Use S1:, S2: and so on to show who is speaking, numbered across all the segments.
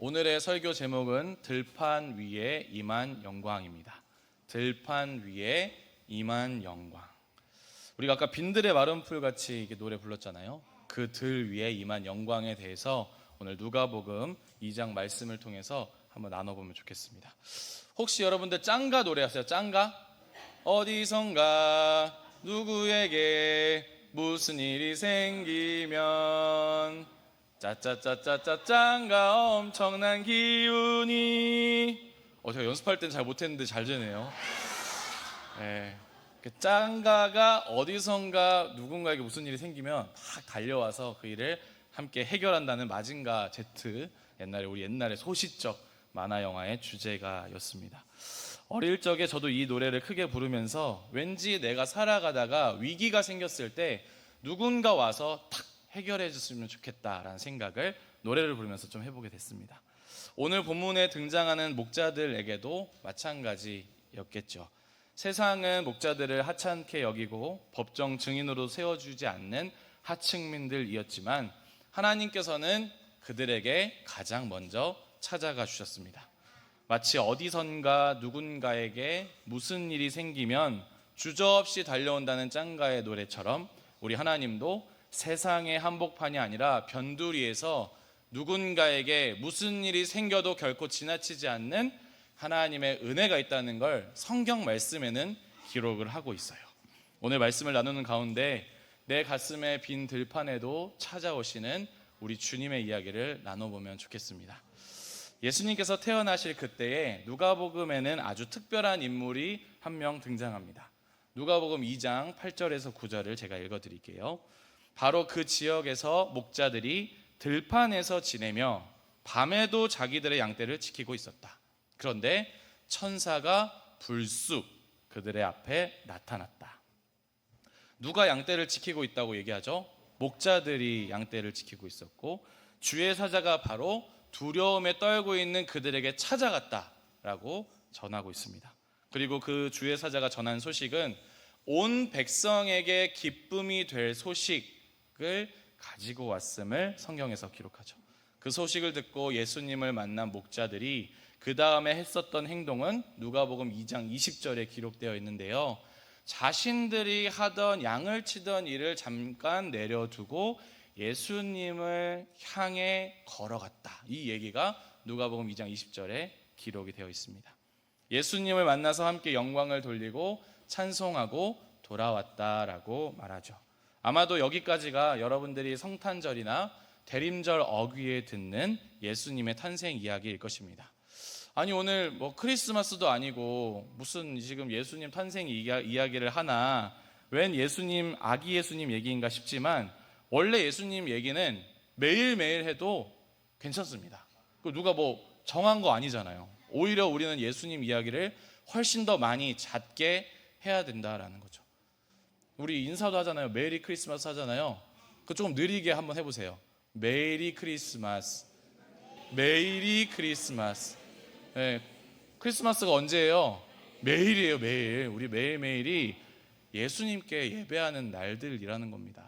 S1: 오늘의 설교 제목은 들판 위에 임한 영광입니다. 들판 위에 임한 영광. 우리가 아까 빈들의 마른 풀 같이 이렇게 노래 불렀잖아요. 그 들 위에 임한 영광에 대해서 오늘 누가복음 2장 말씀을 통해서 한번 나눠보면 좋겠습니다. 혹시 여러분들 짱가 노래하세요? 짱가? 어디선가 누구에게 무슨 일이 생기면 짜짜짜짜짜 짱가 엄청난 기운이. 제가 연습할 땐 잘 못했는데 잘 되네요. 네. 짱가가 어디선가 누군가에게 무슨 일이 생기면 막 달려와서 그 일을 함께 해결한다는 마징가 제트, 우리 옛날에 소시적 만화 영화의 주제가였습니다. 어릴 적에 저도 이 노래를 크게 부르면서 왠지 내가 살아가다가 위기가 생겼을 때 누군가 와서 탁 해결해 줬으면 좋겠다라는 생각을 노래를 부르면서 좀 해보게 됐습니다. 오늘 본문에 등장하는 목자들에게도 마찬가지였겠죠. 세상은 목자들을 하찮게 여기고 법정 증인으로 세워주지 않는 하층민들이었지만 하나님께서는 그들에게 가장 먼저 찾아가 주셨습니다. 마치 어디선가 누군가에게 무슨 일이 생기면 주저없이 달려온다는 짱가의 노래처럼 우리 하나님도 세상의 한복판이 아니라 변두리에서 누군가에게 무슨 일이 생겨도 결코 지나치지 않는 하나님의 은혜가 있다는 걸 성경 말씀에는 기록을 하고 있어요. 오늘 말씀을 나누는 가운데 내 가슴의 빈 들판에도 찾아오시는 우리 주님의 이야기를 나눠보면 좋겠습니다. 예수님께서 태어나실 그때에 누가복음에는 아주 특별한 인물이 한 명 등장합니다. 누가복음 2장 8절에서 9절을 제가 읽어드릴게요. 바로 그 지역에서 목자들이 들판에서 지내며 밤에도 자기들의 양떼를 지키고 있었다. 그런데 천사가 불쑥 그들의 앞에 나타났다. 누가 양떼를 지키고 있다고 얘기하죠? 목자들이 양떼를 지키고 있었고 주의 사자가 바로 두려움에 떨고 있는 그들에게 찾아갔다라고 전하고 있습니다. 그리고 그 주의 사자가 전한 소식은 온 백성에게 기쁨이 될 소식을 가지고 왔음을 성경에서 기록하죠. 그 소식을 듣고 예수님을 만난 목자들이 그 다음에 했었던 행동은 누가복음 2장 20절에 기록되어 있는데요. 자신들이 하던 양을 치던 일을 잠깐 내려두고 예수님을 향해 걸어갔다. 이 얘기가 누가복음 2장 20절에 기록이 되어 있습니다. 예수님을 만나서 함께 영광을 돌리고 찬송하고 돌아왔다라고 말하죠. 아마도 여기까지가 여러분들이 성탄절이나 대림절 어귀에 듣는 예수님의 탄생 이야기일 것입니다. 아니 오늘 크리스마스도 아니고 무슨 지금 예수님 탄생 이야기를 하나, 웬 예수님, 아기 예수님 얘기인가 싶지만 원래 예수님 얘기는 매일매일 해도 괜찮습니다. 누가 정한 거 아니잖아요. 오히려 우리는 예수님 이야기를 훨씬 더 많이 잦게 해야 된다라는 거죠. 우리 인사도 하잖아요. 메리 크리스마스 하잖아요. 그거 조금 느리게 한번 해보세요. 메리 크리스마스, 메리 크리스마스. 네, 크리스마스가 언제예요? 매일이에요. 매일. 우리 매일매일이 예수님께 예배하는 날들이라는 겁니다.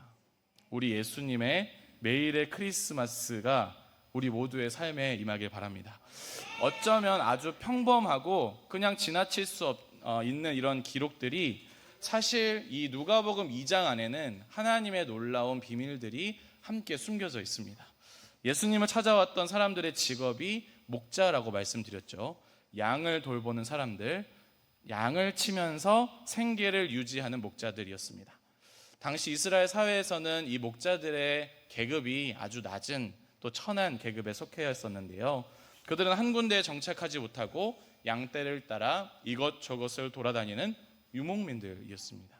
S1: 우리 예수님의 매일의 크리스마스가 우리 모두의 삶에 임하길 바랍니다. 어쩌면 아주 평범하고 그냥 지나칠 수 있는 이런 기록들이 사실 이 누가복음 2장 안에는 하나님의 놀라운 비밀들이 함께 숨겨져 있습니다. 예수님을 찾아왔던 사람들의 직업이 목자라고 말씀드렸죠. 양을 돌보는 사람들, 양을 치면서 생계를 유지하는 목자들이었습니다. 당시 이스라엘 사회에서는 이 목자들의 계급이 아주 낮은 또 천한 계급에 속해 있었는데요. 그들은 한 군데에 정착하지 못하고 양떼를 따라 이것저것을 돌아다니는 유목민들이었습니다.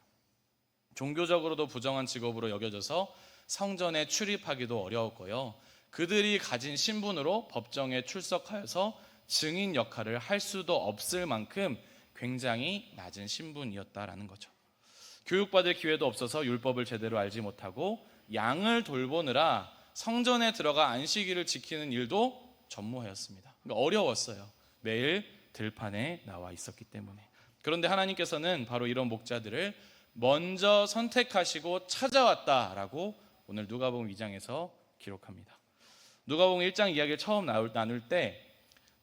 S1: 종교적으로도 부정한 직업으로 여겨져서 성전에 출입하기도 어려웠고요. 그들이 가진 신분으로 법정에 출석하여서 증인 역할을 할 수도 없을 만큼 굉장히 낮은 신분이었다라는 거죠. 교육받을 기회도 없어서 율법을 제대로 알지 못하고 양을 돌보느라 성전에 들어가 안식일을 지키는 일도 전무하였습니다. 그러니까 어려웠어요. 매일 들판에 나와 있었기 때문에. 그런데 하나님께서는 바로 이런 목자들을 먼저 선택하시고 찾아왔다라고 오늘 누가복음 2장에서 기록합니다. 누가복음 1장 이야기를 처음 나눌 때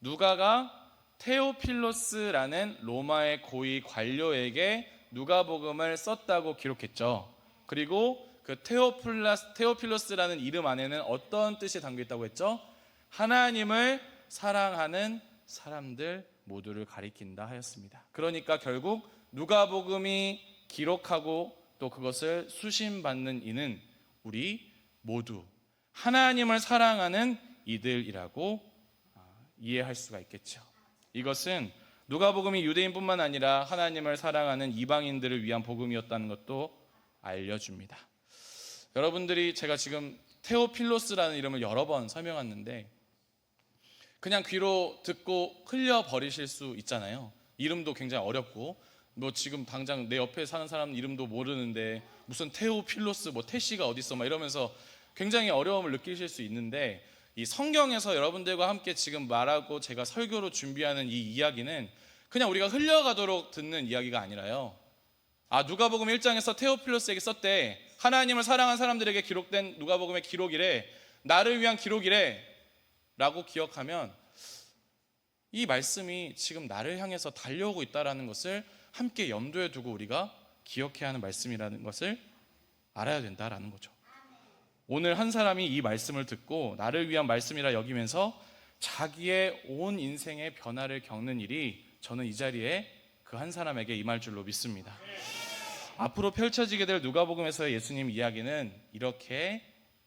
S1: 누가가 테오필로스라는 로마의 고위 관료에게 누가복음을 썼다고 기록했죠. 그리고 그 테오필로스라는 이름 안에는 어떤 뜻이 담겨 있다고 했죠? 하나님을 사랑하는 사람들 모두를 가리킨다 하였습니다. 그러니까 결국 누가복음이 기록하고 또 그것을 수신받는 이는 우리 모두 하나님을 사랑하는 이들이라고 이해할 수가 있겠죠. 이것은 누가복음이 유대인뿐만 아니라 하나님을 사랑하는 이방인들을 위한 복음이었다는 것도 알려줍니다. 여러분들이 제가 지금 테오필로스라는 이름을 여러 번 설명했는데 그냥 귀로 듣고 흘려버리실 수 있잖아요. 이름도 굉장히 어렵고 뭐 지금 당장 내 옆에 사는 사람 이름도 모르는데 무슨 테오필로스 뭐 태씨가 어딨어 막 이러면서 굉장히 어려움을 느끼실 수 있는데 이 성경에서 여러분들과 함께 지금 말하고 제가 설교로 준비하는 이 이야기는 그냥 우리가 흘려가도록 듣는 이야기가 아니라요. 누가복음 1장에서 테오필로스에게 썼대. 하나님을 사랑한 사람들에게 기록된 누가복음의 기록이래. 나를 위한 기록이래. 라고 기억하면 이 말씀이 지금 나를 향해서 달려오고 있다는 것을 함께 염두에 두고 우리가 기억해야 하는 말씀이라는 것을 알아야 된다라는 거죠. 오늘 한 사람이 이 말씀을 듣고 나를 위한 말씀이라 여기면서 자기의 온 인생의 변화를 겪는 일이 저는 이 자리에 그 한 사람에게 임할 줄로 믿습니다. 앞으로 펼쳐지게 될 누가복음에서의 예수님 이야기는 이렇게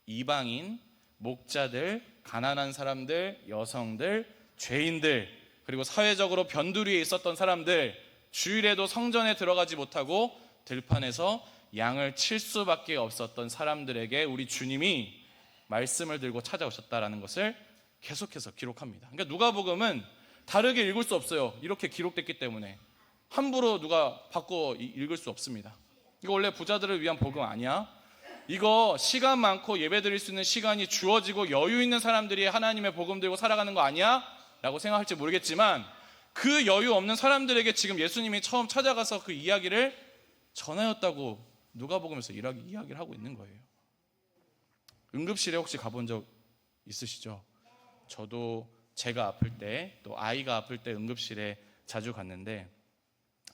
S1: 이방인, 목자들, 가난한 사람들, 여성들, 죄인들, 그리고 사회적으로 변두리에 있었던 사람들, 주일에도 성전에 들어가지 못하고 들판에서 양을 칠 수밖에 없었던 사람들에게 우리 주님이 말씀을 들고 찾아오셨다라는 것을 계속해서 기록합니다. 그러니까 누가복음은 다르게 읽을 수 없어요. 이렇게 기록됐기 때문에 함부로 누가 바꿔 읽을 수 없습니다. 이거 원래 부자들을 위한 복음 아니야? 이거 시간 많고 예배 드릴 수 있는 시간이 주어지고 여유 있는 사람들이 하나님의 복음 들고 살아가는 거 아니야? 라고 생각할지 모르겠지만 그 여유 없는 사람들에게 지금 예수님이 처음 찾아가서 그 이야기를 전하였다고 누가복음에서 이야기를 하고 있는 거예요. 응급실에 혹시 가본 적 있으시죠? 저도 제가 아플 때 또 아이가 아플 때 응급실에 자주 갔는데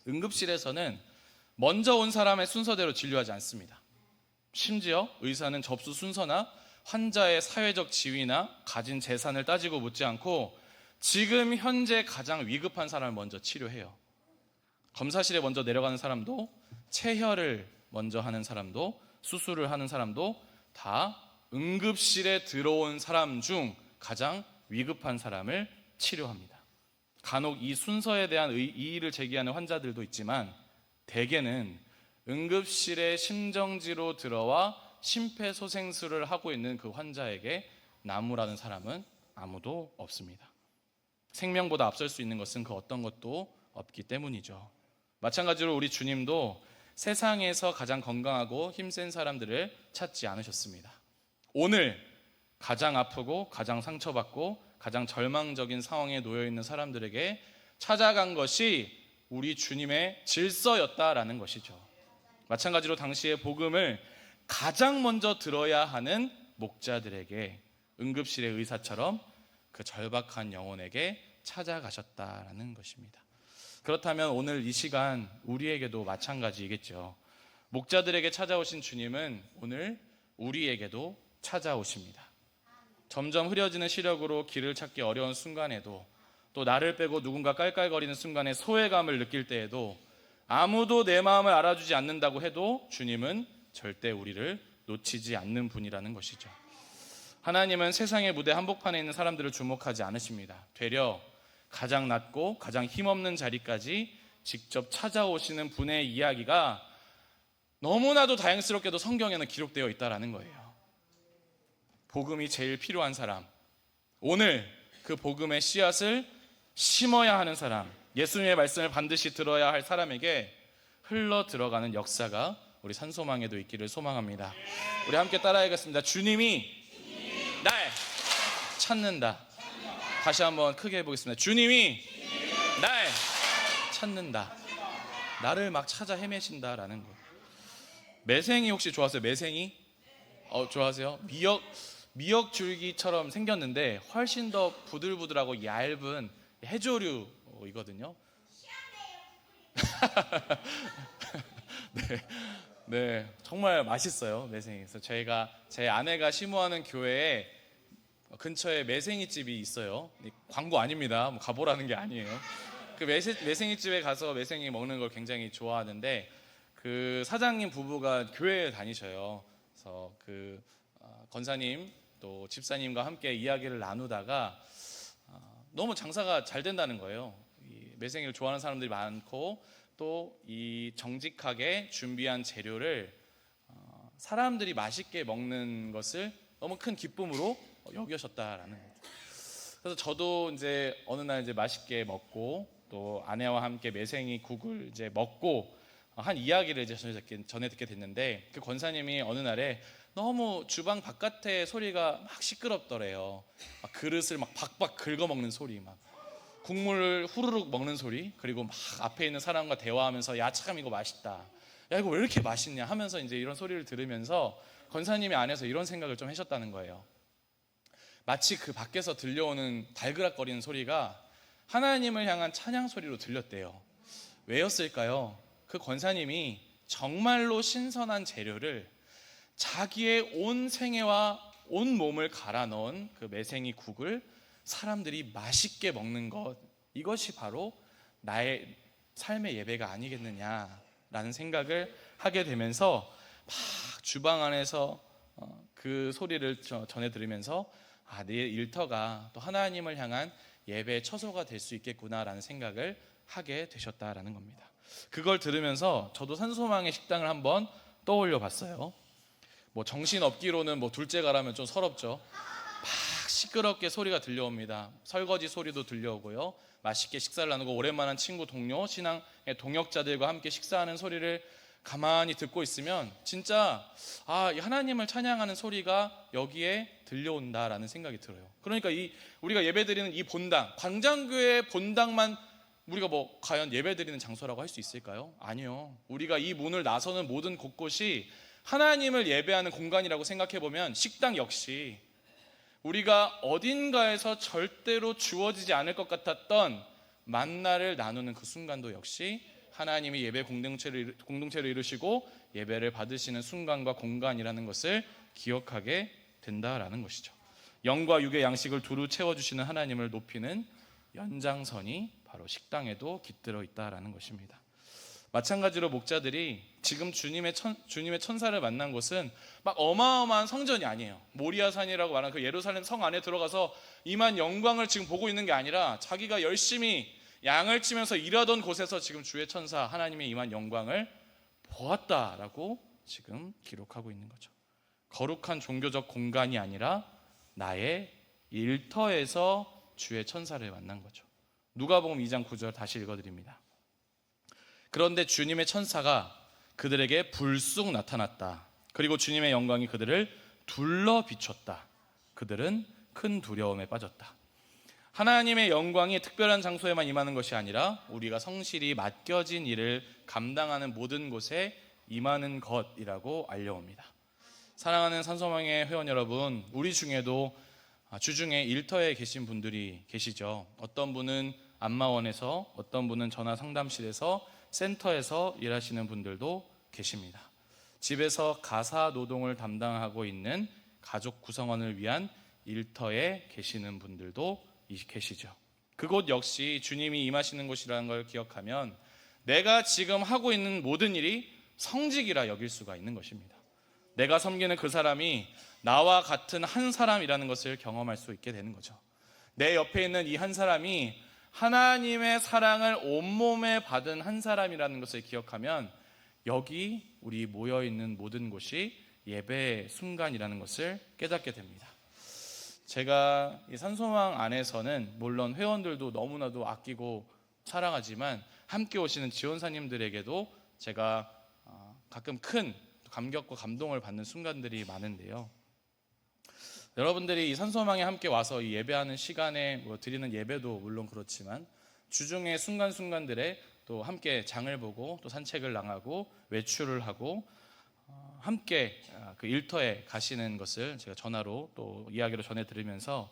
S1: 응급실에서는 먼저 온 사람의 순서대로 진료하지 않습니다. 심지어 의사는 접수 순서나 환자의 사회적 지위나 가진 재산을 따지고 묻지 않고 지금 현재 가장 위급한 사람을 먼저 치료해요. 검사실에 먼저 내려가는 사람도, 체혈을 먼저 하는 사람도, 수술을 하는 사람도 다 응급실에 들어온 사람 중 가장 위급한 사람을 치료합니다. 간혹 이 순서에 대한 이의를 제기하는 환자들도 있지만 대개는 응급실에 심정지로 들어와 심폐소생술을 하고 있는 그 환자에게 나무라는 사람은 아무도 없습니다. 생명보다 앞설 수 있는 것은 그 어떤 것도 없기 때문이죠. 마찬가지로 우리 주님도 세상에서 가장 건강하고 힘센 사람들을 찾지 않으셨습니다. 오늘 가장 아프고 가장 상처받고 가장 절망적인 상황에 놓여 있는 사람들에게 찾아간 것이 우리 주님의 질서였다라는 것이죠. 마찬가지로 당시의 복음을 가장 먼저 들어야 하는 목자들에게 응급실의 의사처럼 그 절박한 영혼에게 찾아가셨다라는 것입니다. 그렇다면 오늘 이 시간 우리에게도 마찬가지이겠죠. 목자들에게 찾아오신 주님은 오늘 우리에게도 찾아오십니다. 점점 흐려지는 시력으로 길을 찾기 어려운 순간에도 또 나를 빼고 누군가 깔깔거리는 순간에 소외감을 느낄 때에도 아무도 내 마음을 알아주지 않는다고 해도 주님은 절대 우리를 놓치지 않는 분이라는 것이죠. 하나님은 세상의 무대 한복판에 있는 사람들을 주목하지 않으십니다. 되려 가장 낮고 가장 힘없는 자리까지 직접 찾아오시는 분의 이야기가 너무나도 다행스럽게도 성경에는 기록되어 있다는 거예요. 복음이 제일 필요한 사람, 오늘 그 복음의 씨앗을 심어야 하는 사람, 예수님의 말씀을 반드시 들어야 할 사람에게 흘러 들어가는 역사가 우리 산소망에도 있기를 소망합니다. 우리 함께 따라하겠습니다. 주님이 날 찾는다. 다시 한번 크게 해보겠습니다. 주님이 날 찾는다. 나를 막 찾아 헤매신다라는 거. 매생이 혹시 좋아하세요? 매생이? 좋아하세요? 미역줄기처럼 생겼는데 훨씬 더 부들부들하고 얇은 해조류이거든요. 네, 네, 정말 맛있어요, 매생이. 그래서 제 아내가 심호하는 교회에 근처에 매생이 집이 있어요. 광고 아닙니다. 뭐 가보라는 게 아니에요. 그 매생이 집에 가서 매생이 먹는 걸 굉장히 좋아하는데 그 사장님 부부가 교회에 다니셔요. 그래서 그 권사님 또 집사님과 함께 이야기를 나누다가 너무 장사가 잘 된다는 거예요. 이 매생이를 좋아하는 사람들이 많고 또 이 정직하게 준비한 재료를 사람들이 맛있게 먹는 것을 너무 큰 기쁨으로 여기셨다라는 거죠. 그래서 저도 이제 어느 날 이제 맛있게 먹고 또 아내와 함께 매생이 국을 이제 먹고 한 이야기를 이제 전에 듣게 됐는데 그 권사님이 어느 날에 너무 주방 바깥의 소리가 막 시끄럽더래요. 막 그릇을 막 박박 긁어 먹는 소리, 막 국물을 후루룩 먹는 소리, 그리고 막 앞에 있는 사람과 대화하면서 야 참 이거 맛있다, 야 이거 왜 이렇게 맛있냐 하면서 이제 이런 소리를 들으면서 권사님이 안에서 이런 생각을 좀 하셨다는 거예요. 마치 그 밖에서 들려오는 발그락거리는 소리가 하나님을 향한 찬양 소리로 들렸대요. 왜였을까요? 그 권사님이 정말로 신선한 재료를 자기의 온 생애와 온 몸을 갈아 넣은 그 매생이 국을 사람들이 맛있게 먹는 것, 이것이 바로 나의 삶의 예배가 아니겠느냐라는 생각을 하게 되면서 막 주방 안에서 그 소리를 전해 들으면서 내 일터가 또 하나님을 향한 예배의 처소가 될 수 있겠구나라는 생각을 하게 되셨다라는 겁니다. 그걸 들으면서 저도 산소망의 식당을 한번 떠올려 봤어요. 뭐 정신 없기로는 뭐 둘째 가라면 좀 서럽죠. 막 시끄럽게 소리가 들려옵니다. 설거지 소리도 들려오고요. 맛있게 식사를 나누고 오랜만에 친구, 동료, 신앙의 동역자들과 함께 식사하는 소리를 가만히 듣고 있으면 진짜 하나님을 찬양하는 소리가 여기에 들려온다라는 생각이 들어요. 그러니까 우리가 예배드리는 이 본당, 광장교회 본당만 우리가 뭐 과연 예배드리는 장소라고 할 수 있을까요? 아니요. 우리가 이 문을 나서는 모든 곳곳이 하나님을 예배하는 공간이라고 생각해 보면 식당 역시 우리가 어딘가에서 절대로 주어지지 않을 것 같았던 만나를 나누는 그 순간도 역시 하나님이 예배 공동체를 이루시고 예배를 받으시는 순간과 공간이라는 것을 기억하게 된다라는 것이죠. 영과 육의 양식을 두루 채워주시는 하나님을 높이는 연장선이 바로 식당에도 깃들어 있다라는 것입니다. 마찬가지로 목자들이 지금 주님의 천사를 만난 곳은 막 어마어마한 성전이 아니에요. 모리아산이라고 말하는 그 예루살렘 성 안에 들어가서 임한 영광을 지금 보고 있는 게 아니라 자기가 열심히 양을 치면서 일하던 곳에서 지금 주의 천사 하나님의 임한 영광을 보았다라고 지금 기록하고 있는 거죠. 거룩한 종교적 공간이 아니라 나의 일터에서 주의 천사를 만난 거죠. 누가복음 2장 9절 다시 읽어드립니다. 그런데 주님의 천사가 그들에게 불쑥 나타났다. 그리고 주님의 영광이 그들을 둘러 비췄다. 그들은 큰 두려움에 빠졌다. 하나님의 영광이 특별한 장소에만 임하는 것이 아니라 우리가 성실히 맡겨진 일을 감당하는 모든 곳에 임하는 것이라고 알려옵니다. 사랑하는 산소망의 회원 여러분, 우리 중에도 주중에 일터에 계신 분들이 계시죠. 어떤 분은 안마원에서, 어떤 분은 전화 상담실에서, 센터에서 일하시는 분들도 계십니다. 집에서 가사 노동을 담당하고 있는 가족 구성원을 위한 일터에 계시는 분들도 계시죠. 그곳 역시 주님이 임하시는 곳이라는 걸 기억하면 내가 지금 하고 있는 모든 일이 성직이라 여길 수가 있는 것입니다. 내가 섬기는 그 사람이 나와 같은 한 사람이라는 것을 경험할 수 있게 되는 거죠. 내 옆에 있는 이 한 사람이 하나님의 사랑을 온몸에 받은 한 사람이라는 것을 기억하면 여기 우리 모여있는 모든 곳이 예배의 순간이라는 것을 깨닫게 됩니다. 제가 이 산소망 안에서는 물론 회원들도 너무나도 아끼고 사랑하지만 함께 오시는 지원사님들에게도 제가 가끔 큰 감격과 감동을 받는 순간들이 많은데요. 여러분들이 이 산소망에 함께 와서 이 예배하는 시간에 드리는 예배도 물론 그렇지만 주중의 순간순간들에 또 함께 장을 보고 또 산책을 나가고 외출을 하고 함께 그 일터에 가시는 것을 제가 전화로 또 이야기로 전해 들으면서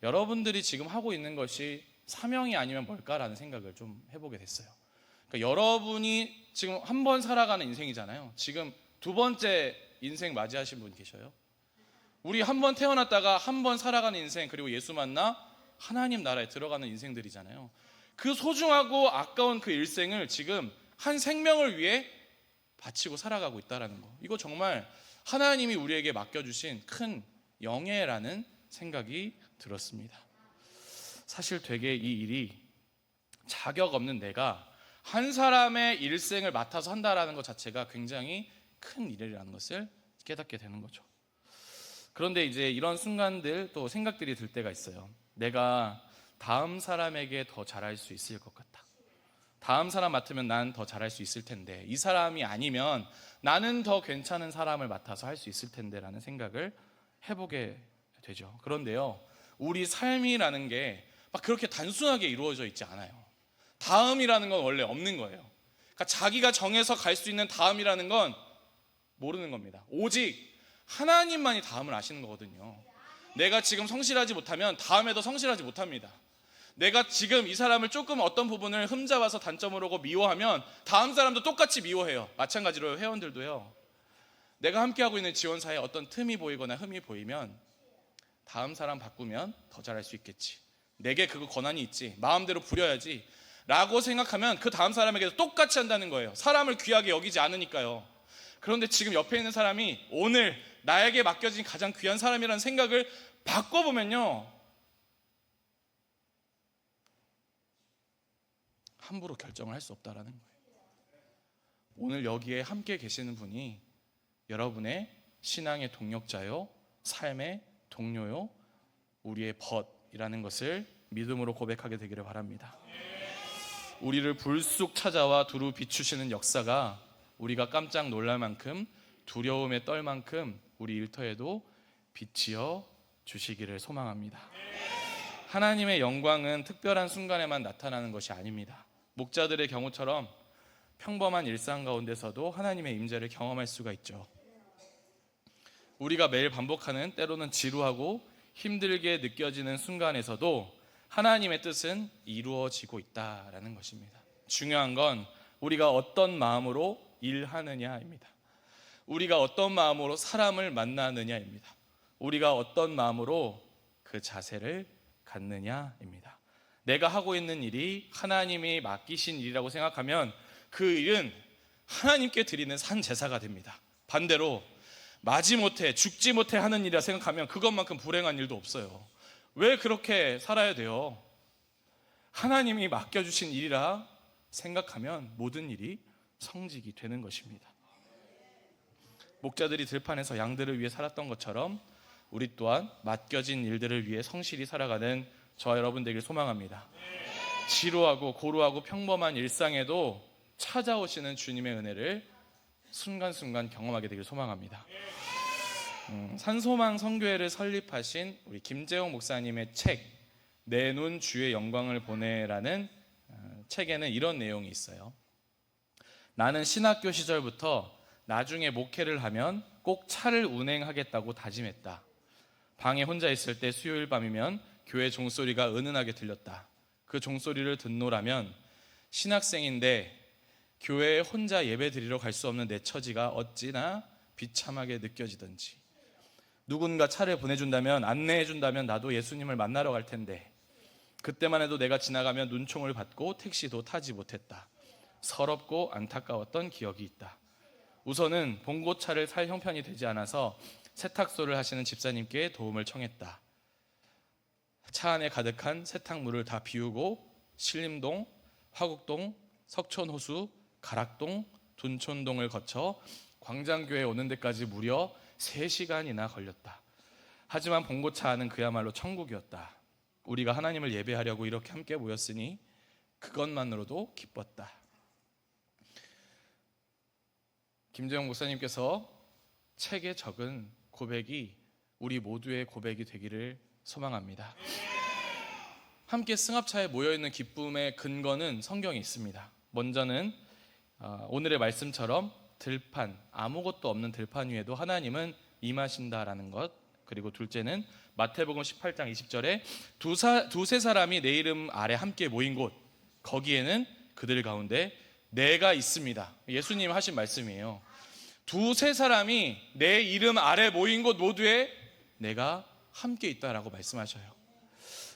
S1: 여러분들이 지금 하고 있는 것이 사명이 아니면 뭘까라는 생각을 좀 해보게 됐어요. 그러니까 여러분이 지금 한 번 살아가는 인생이잖아요. 지금 두 번째 인생 맞이하신 분 계셔요? 우리 한 번 태어났다가 한 번 살아가는 인생, 그리고 예수 만나 하나님 나라에 들어가는 인생들이잖아요. 그 소중하고 아까운 그 일생을 지금 한 생명을 위해 바치고 살아가고 있다는 거, 이거 정말 하나님이 우리에게 맡겨주신 큰 영예라는 생각이 들었습니다. 사실 되게 이 일이 자격 없는 내가 한 사람의 일생을 맡아서 한다라는 것 자체가 굉장히 큰 일이라는 것을 깨닫게 되는 거죠. 그런데 이제 이런 순간들, 또 생각들이 들 때가 있어요. 내가 다음 사람에게 더 잘할 수 있을 것 같다. 다음 사람 맡으면 난 더 잘할 수 있을 텐데, 이 사람이 아니면 나는 더 괜찮은 사람을 맡아서 할 수 있을 텐데 라는 생각을 해보게 되죠. 그런데요, 우리 삶이라는 게 막 그렇게 단순하게 이루어져 있지 않아요. 다음이라는 건 원래 없는 거예요. 그러니까 자기가 정해서 갈 수 있는 다음이라는 건 모르는 겁니다. 오직 하나님만이 다음을 아시는 거거든요. 내가 지금 성실하지 못하면 다음에도 성실하지 못합니다. 내가 지금 이 사람을 조금 어떤 부분을 흠잡아서 단점으로 보고 미워하면 다음 사람도 똑같이 미워해요. 마찬가지로 회원들도요. 내가 함께하고 있는 지원사에 어떤 틈이 보이거나 흠이 보이면 다음 사람 바꾸면 더 잘할 수 있겠지, 내게 그거 권한이 있지, 마음대로 부려야지 라고 생각하면 그 다음 사람에게도 똑같이 한다는 거예요. 사람을 귀하게 여기지 않으니까요. 그런데 지금 옆에 있는 사람이 오늘 나에게 맡겨진 가장 귀한 사람이라는 생각을 바꿔보면요, 함부로 결정을 할 수 없다라는 거예요. 오늘 여기에 함께 계시는 분이 여러분의 신앙의 동력자요, 삶의 동료요, 우리의 벗이라는 것을 믿음으로 고백하게 되기를 바랍니다. 우리를 불쑥 찾아와 두루 비추시는 역사가 우리가 깜짝 놀랄 만큼, 두려움에 떨 만큼 우리 일터에도 비치어 주시기를 소망합니다. 하나님의 영광은 특별한 순간에만 나타나는 것이 아닙니다. 목자들의 경우처럼 평범한 일상 가운데서도 하나님의 임재를 경험할 수가 있죠. 우리가 매일 반복하는, 때로는 지루하고 힘들게 느껴지는 순간에서도 하나님의 뜻은 이루어지고 있다라는 것입니다. 중요한 건 우리가 어떤 마음으로 일하느냐입니다. 우리가 어떤 마음으로 사람을 만나느냐입니다. 우리가 어떤 마음으로 그 자세를 갖느냐입니다. 내가 하고 있는 일이 하나님이 맡기신 일이라고 생각하면 그 일은 하나님께 드리는 산 제사가 됩니다. 반대로 마지못해 죽지 못해 하는 일이라 생각하면 그것만큼 불행한 일도 없어요. 왜 그렇게 살아야 돼요? 하나님이 맡겨주신 일이라 생각하면 모든 일이 성직이 되는 것입니다. 목자들이 들판에서 양들을 위해 살았던 것처럼 우리 또한 맡겨진 일들을 위해 성실히 살아가는 저와 여러분 되길 소망합니다. 지루하고 고루하고 평범한 일상에도 찾아오시는 주님의 은혜를 순간순간 경험하게 되길 소망합니다. 산소망 선교회를 설립하신 우리 김재용 목사님의 책, 내 눈 주의 영광을 보내라는 책에는 이런 내용이 있어요. 나는 신학교 시절부터 나중에 목회를 하면 꼭 차를 운행하겠다고 다짐했다. 방에 혼자 있을 때 수요일 밤이면 교회 종소리가 은은하게 들렸다. 그 종소리를 듣노라면 신학생인데 교회에 혼자 예배 드리러 갈 수 없는 내 처지가 어찌나 비참하게 느껴지던지. 누군가 차를 보내준다면, 안내해준다면 나도 예수님을 만나러 갈 텐데 그때만 해도 내가 지나가면 눈총을 받고 택시도 타지 못했다. 서럽고 안타까웠던 기억이 있다. 우선은 봉고차를 살 형편이 되지 않아서 세탁소를 하시는 집사님께 도움을 청했다. 차 안에 가득한 세탁물을 다 비우고 신림동, 화곡동, 석촌호수, 가락동, 둔촌동을 거쳐 광장교에 오는 데까지 무려 3시간이나 걸렸다. 하지만 봉고차 안은 그야말로 천국이었다. 우리가 하나님을 예배하려고 이렇게 함께 모였으니 그것만으로도 기뻤다. 김재용 목사님께서 책에 적은 고백이 우리 모두의 고백이 되기를 소망합니다. 함께 승합차에 모여있는 기쁨의 근거는 성경에 있습니다. 먼저는 오늘의 말씀처럼 들판, 아무것도 없는 들판 위에도 하나님은 임하신다라는 것. 그리고 둘째는 마태복음 18장 20절에 두세 사람이 내 이름 아래 함께 모인 곳, 거기에는 그들 가운데 내가 있습니다. 예수님 하신 말씀이에요. 두세 사람이 내 이름 아래 모인 곳 모두에 내가 함께 있다라고 말씀하셔요.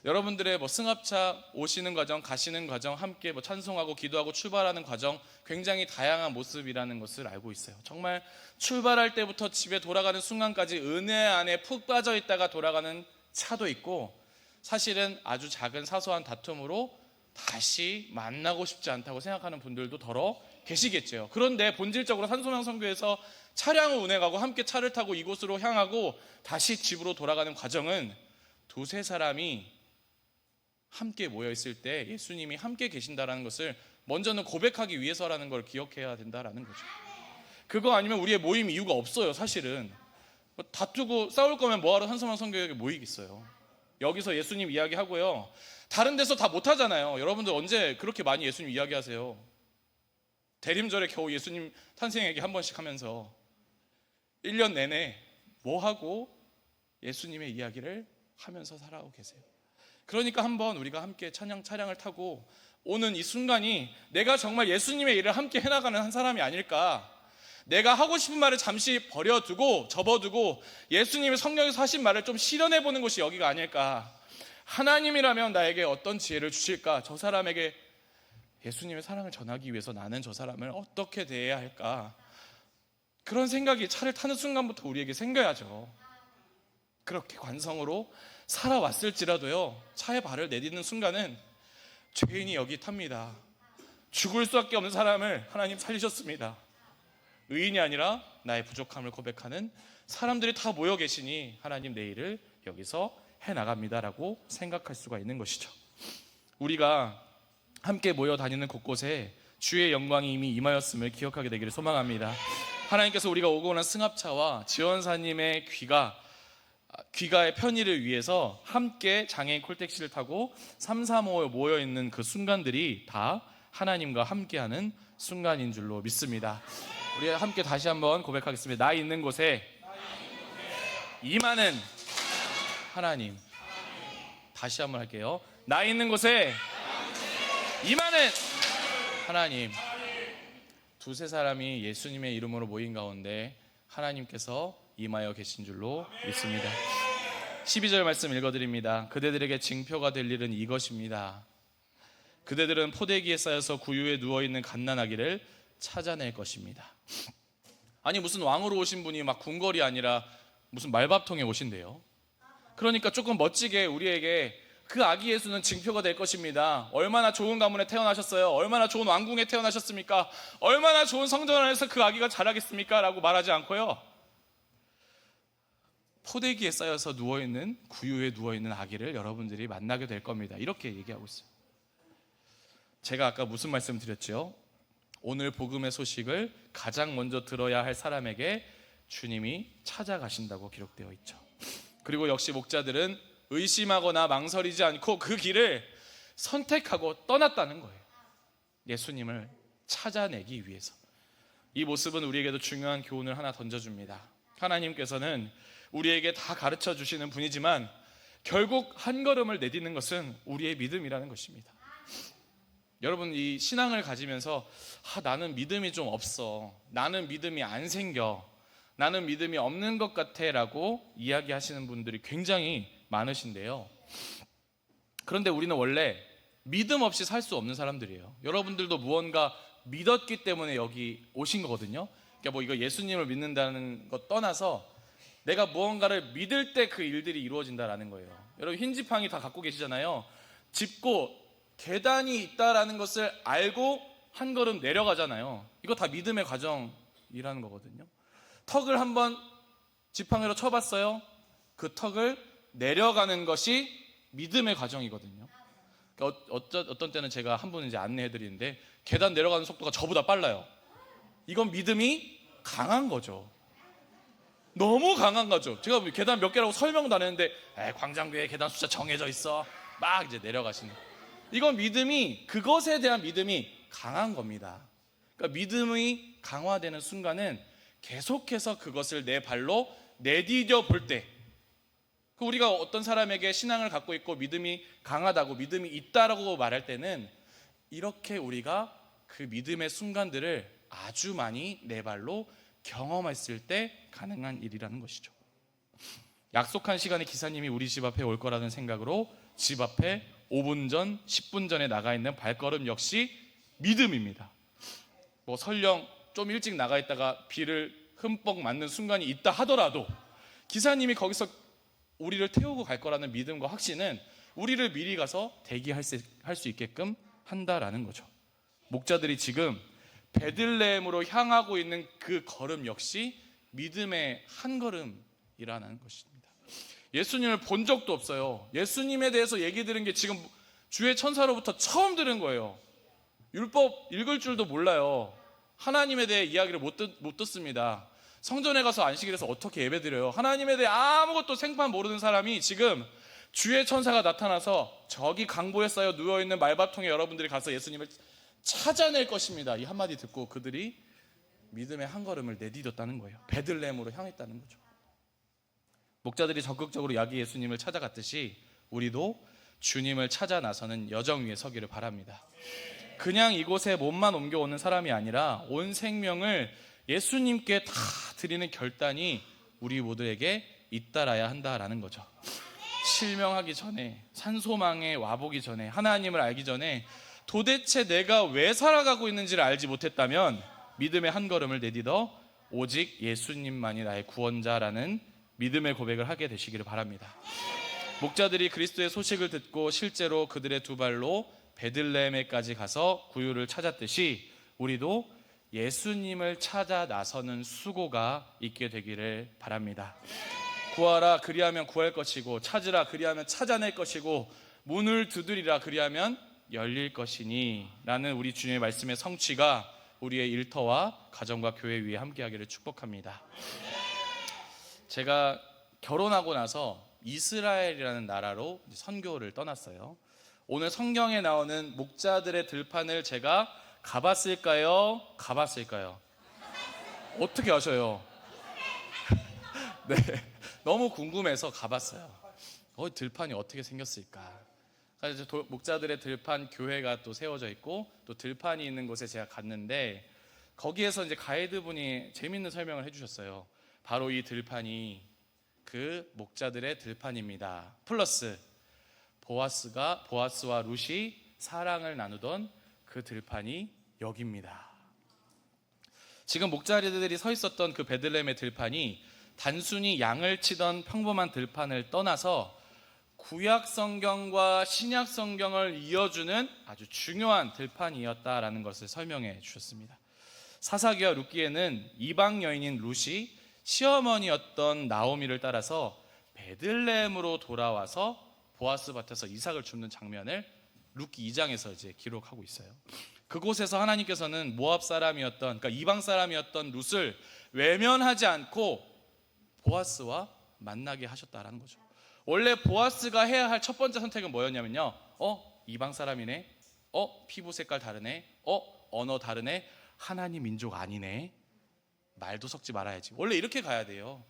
S1: 여러분들의 승합차 오시는 과정, 가시는 과정, 함께 찬송하고 기도하고 출발하는 과정, 굉장히 다양한 모습이라는 것을 알고 있어요. 정말 출발할 때부터 집에 돌아가는 순간까지 은혜 안에 푹 빠져 있다가 돌아가는 차도 있고, 사실은 아주 작은 사소한 다툼으로 다시 만나고 싶지 않다고 생각하는 분들도 더러 계시겠죠. 그런데 본질적으로 산소명 선교에서 차량을 운행하고 함께 차를 타고 이곳으로 향하고 다시 집으로 돌아가는 과정은 두세 사람이 함께 모여 있을 때 예수님이 함께 계신다라는 것을 먼저는 고백하기 위해서라는 걸 기억해야 된다라는 거죠. 그거 아니면 우리의 모임 이유가 없어요. 사실은 다투고 싸울 거면 뭐하러 산소명 선교회에 모이겠어요. 여기서 예수님 이야기하고요, 다른 데서 다 못하잖아요. 여러분들 언제 그렇게 많이 예수님 이야기하세요? 대림절에 겨우 예수님 탄생 얘기 한 번씩 하면서 1년 내내 뭐하고 예수님의 이야기를 하면서 살아오고 계세요. 그러니까 한번 우리가 함께 차량을 타고 오는 이 순간이 내가 정말 예수님의 일을 함께 해나가는 한 사람이 아닐까, 내가 하고 싶은 말을 잠시 버려두고 접어두고 예수님의 성령에서 하신 말을 좀 실현해보는 곳이 여기가 아닐까. 하나님이라면 나에게 어떤 지혜를 주실까? 저 사람에게 예수님의 사랑을 전하기 위해서 나는 저 사람을 어떻게 대해야 할까? 그런 생각이 차를 타는 순간부터 우리에게 생겨야죠. 그렇게 관성으로 살아왔을지라도요, 차에 발을 내딛는 순간은 죄인이 여기 탑니다. 죽을 수밖에 없는 사람을 하나님 살리셨습니다. 의인이 아니라 나의 부족함을 고백하는 사람들이 다 모여 계시니 하나님 내 일을 여기서 해나갑니다라고 생각할 수가 있는 것이죠. 우리가 함께 모여 다니는 곳곳에 주의 영광이 이미 임하였음을 기억하게 되기를 소망합니다. 하나님께서 우리가 오고 난 승합차와 지원사님의 귀가의 편의를 위해서 함께 장애인 콜택시를 타고 335에 모여있는 그 순간들이 다 하나님과 함께하는 순간인 줄로 믿습니다. 우리 함께 다시 한번 고백하겠습니다. 나 있는 곳에 임하는 하나님. 다시 한번 할게요. 나 있는 곳에 임하는 하나님. 두세 사람이 예수님의 이름으로 모인 가운데 하나님께서 임하여 계신 줄로 믿습니다. 12절 말씀 읽어드립니다. 그대들에게 징표가 될 일은 이것입니다. 그대들은 포대기에 쌓여서 구유에 누워있는 갓난아기를 찾아낼 것입니다. 아니 무슨 왕으로 오신 분이 막 궁궐이 아니라 무슨 말밥통에 오신대요. 그러니까 조금 멋지게 우리에게 그 아기 예수는 징표가 될 것입니다. 얼마나 좋은 가문에 태어나셨어요? 얼마나 좋은 왕궁에 태어나셨습니까? 얼마나 좋은 성전 안에서 그 아기가 자라겠습니까? 라고 말하지 않고요, 포대기에 쌓여서 누워있는, 구유에 누워있는 아기를 여러분들이 만나게 될 겁니다. 이렇게 얘기하고 있어요. 제가 아까 무슨 말씀 드렸죠? 오늘 복음의 소식을 가장 먼저 들어야 할 사람에게 주님이 찾아가신다고 기록되어 있죠. 그리고 역시 목자들은 의심하거나 망설이지 않고 그 길을 선택하고 떠났다는 거예요. 예수님을 찾아내기 위해서. 이 모습은 우리에게도 중요한 교훈을 하나 던져줍니다. 하나님께서는 우리에게 다 가르쳐 주시는 분이지만 결국 한 걸음을 내딛는 것은 우리의 믿음이라는 것입니다. 여러분, 이 신앙을 가지면서 나는 믿음이 좀 없어, 나는 믿음이 안 생겨, 나는 믿음이 없는 것 같아 라고 이야기하시는 분들이 굉장히 많으신데요, 그런데 우리는 원래 믿음 없이 살 수 없는 사람들이에요. 여러분들도 무언가 믿었기 때문에 여기 오신 거거든요. 그러니까 이거 예수님을 믿는다는 것 떠나서 내가 무언가를 믿을 때 그 일들이 이루어진다라는 거예요. 여러분, 흰지팡이 다 갖고 계시잖아요. 짚고 계단이 있다라는 것을 알고 한 걸음 내려가잖아요. 이거 다 믿음의 과정이라는 거거든요. 턱을 한번 지팡이로 쳐봤어요. 그 턱을 내려가는 것이 믿음의 과정이거든요. 그러니까 어떤 때는 제가 한 분 이제 안내해 드리는데 계단 내려가는 속도가 저보다 빨라요. 이건 믿음이 강한 거죠. 너무 강한 거죠. 제가 계단 몇 개라고 설명도 안 했는데 광장교회 계단 숫자 정해져 있어 막 이제 내려가시는, 이건 믿음이, 그것에 대한 믿음이 강한 겁니다. 그러니까 믿음이 강화되는 순간은 계속해서 그것을 내 발로 내디뎌 볼 때, 우리가 어떤 사람에게 신앙을 갖고 있고 믿음이 강하다고, 믿음이 있다라고 말할 때는 이렇게 우리가 그 믿음의 순간들을 아주 많이 내 발로 경험했을 때 가능한 일이라는 것이죠. 약속한 시간에 기사님이 우리 집 앞에 올 거라는 생각으로 집 앞에 5분 전, 10분 전에 나가 있는 발걸음 역시 믿음입니다. 설령 좀 일찍 나가 있다가 비를 흠뻑 맞는 순간이 있다 하더라도 기사님이 거기서 우리를 태우고 갈 거라는 믿음과 확신은 우리를 미리 가서 대기할 수 있게끔 한다라는 거죠. 목자들이 지금 베들레헴으로 향하고 있는 그 걸음 역시 믿음의 한 걸음이라는 것입니다. 예수님을 본 적도 없어요. 예수님에 대해서 얘기 들은 게 지금 주의 천사로부터 처음 들은 거예요. 율법 읽을 줄도 몰라요. 하나님에 대해 이야기를 못 듣습니다. 성전에 가서 안식일에서 어떻게 예배드려요? 하나님에 대해 아무것도 생판 모르는 사람이 지금 주의 천사가 나타나서 저기 강보에 쌓여 누워있는 말밭통에 여러분들이 가서 예수님을 찾아낼 것입니다. 이 한마디 듣고 그들이 믿음의 한 걸음을 내디뎠다는 거예요. 베들레헴으로 향했다는 거죠. 목자들이 적극적으로 야기 예수님을 찾아갔듯이 우리도 주님을 찾아 나서는 여정 위에 서기를 바랍니다. 그냥 이곳에 몸만 옮겨오는 사람이 아니라 온 생명을 예수님께 다 드리는 결단이 우리 모두에게 잇따라야 한다라는 거죠. 실명하기 전에, 산소망에 와보기 전에, 하나님을 알기 전에 도대체 내가 왜 살아가고 있는지를 알지 못했다면 믿음의 한 걸음을 내딛어 오직 예수님만이 나의 구원자라는 믿음의 고백을 하게 되시기를 바랍니다. 목자들이 그리스도의 소식을 듣고 실제로 그들의 두 발로 베들레헴에까지 가서 구유를 찾았듯이 우리도 예수님을 찾아 나서는 수고가 있게 되기를 바랍니다. 구하라 그리하면 구할 것이고, 찾으라 그리하면 찾아낼 것이고, 문을 두드리라 그리하면 열릴 것이니 라는 우리 주님의 말씀의 성취가 우리의 일터와 가정과 교회 위에 함께하기를 축복합니다. 제가 결혼하고 나서 이스라엘이라는 나라로 선교를 떠났어요. 오늘 성경에 나오는 목자들의 들판을 제가 가봤을까요? 가봤을까요? 어떻게 아셔요? 네, 너무 궁금해서 가봤어요. 들판이 어떻게 생겼을까? 그래서 목자들의 들판 교회가 또 세워져 있고 또 들판이 있는 곳에 제가 갔는데 거기에서 이제 가이드분이 재밌는 설명을 해주셨어요. 바로 이 들판이 그 목자들의 들판입니다. 플러스 보아스와 룻이 사랑을 나누던 그 들판이 여기입니다. 지금 목자들이 서 있었던 그 베들레헴의 들판이 단순히 양을 치던 평범한 들판을 떠나서 구약 성경과 신약 성경을 이어주는 아주 중요한 들판이었다라는 것을 설명해 주셨습니다. 사사기와 룻기에는 이방 여인인 룻이 시어머니였던 나오미를 따라서 베들레헴으로 돌아와서 보아스 밭에서 이삭을 줍는 장면을 룻기 2장에서 이제 기록하고 있어요. 그곳에서 하나님께서는 모압 사람이었던, 그러니까 이방 사람이었던 룻을 외면하지 않고 보아스와 만나게 하셨다라는 거죠. 원래 보아스가 해야 할 첫 번째 선택은 뭐였냐면요, 이방 사람이네, 피부 색깔 다르네, 언어 다르네, 하나님 민족 아니네, 말도 섞지 말아야지. 원래 이렇게 가야 돼요.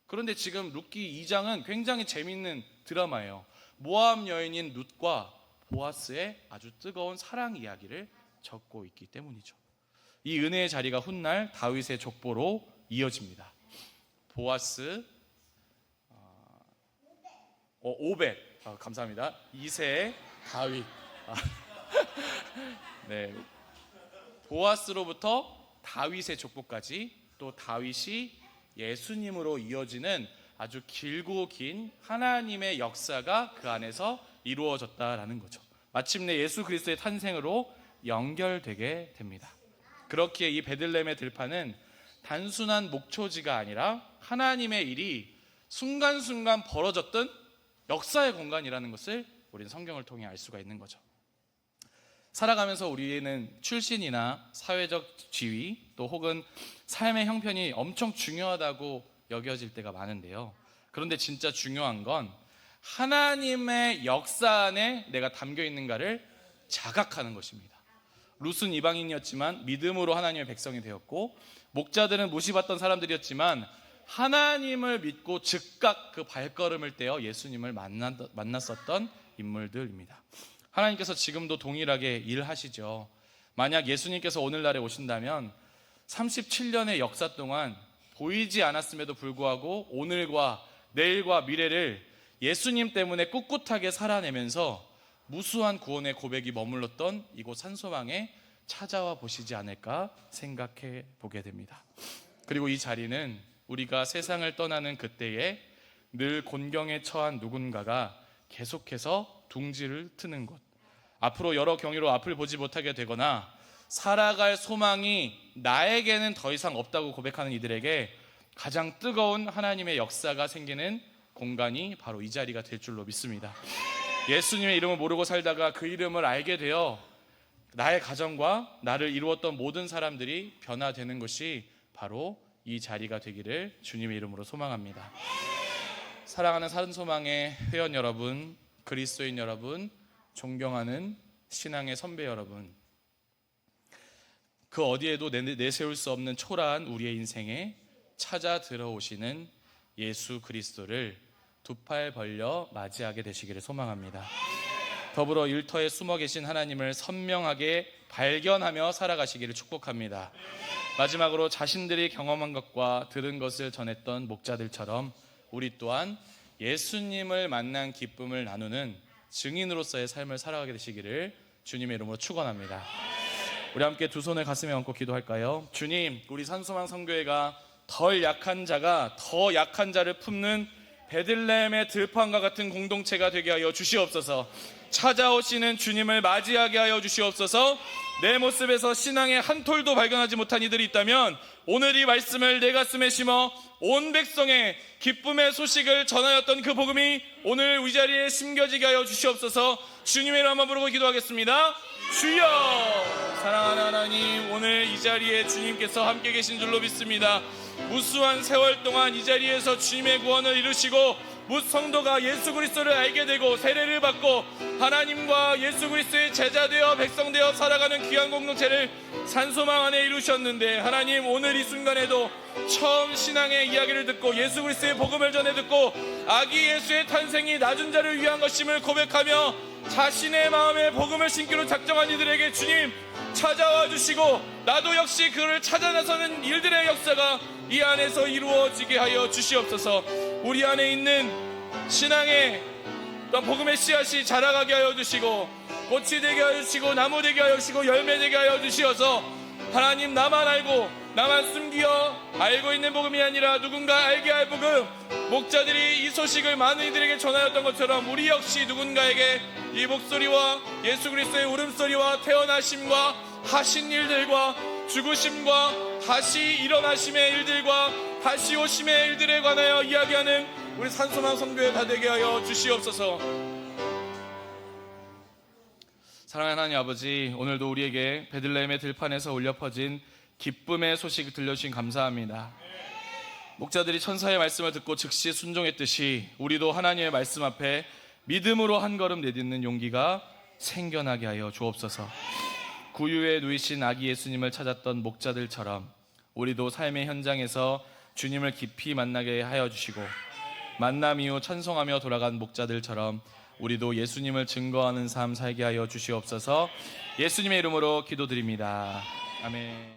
S1: 그런데 지금 룻기 2장은 굉장히 재밌는 드라마예요. 모압 여인인 룻과 보아스의 아주 뜨거운 사랑 이야기를 적고 있기 때문이죠. 이 은혜의 자리가 훗날 다윗의 족보로 이어집니다. 보아스, 오벳, 감사합니다. 2세 다윗. 네, 보아스로부터 다윗의 족보까지, 또 다윗이 예수님으로 이어지는 아주 길고 긴 하나님의 역사가 그 안에서 이루어졌다라는 거죠. 마침내 예수 그리스도의 탄생으로 연결되게 됩니다. 그렇기에 이 베들레헴의 들판은 단순한 목초지가 아니라 하나님의 일이 순간순간 벌어졌던 역사의 공간이라는 것을 우리는 성경을 통해 알 수가 있는 거죠. 살아가면서 우리는 출신이나 사회적 지위 또 혹은 삶의 형편이 엄청 중요하다고 여겨질 때가 많은데요. 그런데 진짜 중요한 건 하나님의 역사 안에 내가 담겨 있는가를 자각하는 것입니다. 룻은 이방인이었지만 믿음으로 하나님의 백성이 되었고, 목자들은 무시받던 사람들이었지만 하나님을 믿고 즉각 그 발걸음을 떼어 예수님을 만났었던 인물들입니다. 하나님께서 지금도 동일하게 일하시죠. 만약 예수님께서 오늘날에 오신다면 37년의 역사 동안 보이지 않았음에도 불구하고 오늘과 내일과 미래를 예수님 때문에 꿋꿋하게 살아내면서 무수한 구원의 고백이 머물렀던 이곳 산소망에 찾아와 보시지 않을까 생각해 보게 됩니다. 그리고 이 자리는 우리가 세상을 떠나는 그때에 늘 곤경에 처한 누군가가 계속해서 둥지를 트는 곳, 앞으로 여러 경위로 앞을 보지 못하게 되거나 살아갈 소망이 나에게는 더 이상 없다고 고백하는 이들에게 가장 뜨거운 하나님의 역사가 생기는 공간이 바로 이 자리가 될 줄로 믿습니다. 예수님의 이름을 모르고 살다가 그 이름을 알게 되어 나의 가정과 나를 이루었던 모든 사람들이 변화되는 것이 바로 이 자리가 되기를 주님의 이름으로 소망합니다. 사랑하는 산소망의 회원 여러분, 그리스도인 여러분, 존경하는 신앙의 선배 여러분, 그 어디에도 내세울 수 없는 초라한 우리의 인생에 찾아 들어오시는 예수 그리스도를 두 팔 벌려 맞이하게 되시기를 소망합니다. 더불어 일터에 숨어 계신 하나님을 선명하게 발견하며 살아가시기를 축복합니다. 마지막으로 자신들이 경험한 것과 들은 것을 전했던 목자들처럼 우리 또한 예수님을 만난 기쁨을 나누는 증인으로서의 삶을 살아가게 되시기를 주님의 이름으로 축원합니다. 우리 함께 두 손을 가슴에 얹고 기도할까요? 주님, 우리 산소망 선교회가 덜 약한 자가 더 약한 자를 품는 베들레헴의 들판과 같은 공동체가 되게 하여 주시옵소서. 찾아오시는 주님을 맞이하게 하여 주시옵소서. 내 모습에서 신앙의 한 톨도 발견하지 못한 이들이 있다면 오늘 이 말씀을 내 가슴에 심어 온 백성의 기쁨의 소식을 전하였던 그 복음이 오늘 이 자리에 심겨지게 하여 주시옵소서. 주님의 이름 한번 부르고 기도하겠습니다. 주여! 사랑하는 하나님, 오늘 이 자리에 주님께서 함께 계신 줄로 믿습니다. 무수한 세월 동안 이 자리에서 주님의 구원을 이루시고 무 성도가 예수 그리스도를 알게 되고 세례를 받고 하나님과 예수 그리스도의 제자 되어 백성 되어 살아가는 귀한 공동체를 산소망 안에 이루셨는데, 하나님, 오늘 이 순간에도 처음 신앙의 이야기를 듣고 예수 그리스도의 복음을 전해 듣고 아기 예수의 탄생이 낮은 자를 위한 것임을 고백하며 자신의 마음에 복음을 심기로 작정한 이들에게 주님 찾아와 주시고 나도 역시 그를 찾아 나서는 일들의 역사가 이 안에서 이루어지게 하여 주시옵소서. 우리 안에 있는 신앙의 복음의 씨앗이 자라가게 하여 주시고 꽃이 되게 하여 주시고 나무 되게 하여 주시고 열매 되게 하여 주시어서 하나님, 나만 알고 나만 숨기어 알고 있는 복음이 아니라 누군가 알게 할 복음, 목자들이 이 소식을 많은 이들에게 전하였던 것처럼 우리 역시 누군가에게 이 목소리와 예수 그리스도의 울음소리와 태어나심과 하신 일들과 죽으심과 다시 일어나심의 일들과 다시 오심의 일들에 관하여 이야기하는 우리 산소망 선교회가 되게 하여 주시옵소서. 사랑하는 하나님 아버지, 오늘도 우리에게 베들레헴의 들판에서 울려 퍼진 기쁨의 소식을 들려주신 감사합니다. 목자들이 천사의 말씀을 듣고 즉시 순종했듯이 우리도 하나님의 말씀 앞에 믿음으로 한 걸음 내딛는 용기가 생겨나게 하여 주옵소서. 구유에 누이신 아기 예수님을 찾았던 목자들처럼 우리도 삶의 현장에서 주님을 깊이 만나게 하여 주시고 만남 이후 찬송하며 돌아간 목자들처럼 우리도 예수님을 증거하는 삶 살게 하여 주시옵소서. 예수님의 이름으로 기도드립니다. 아멘.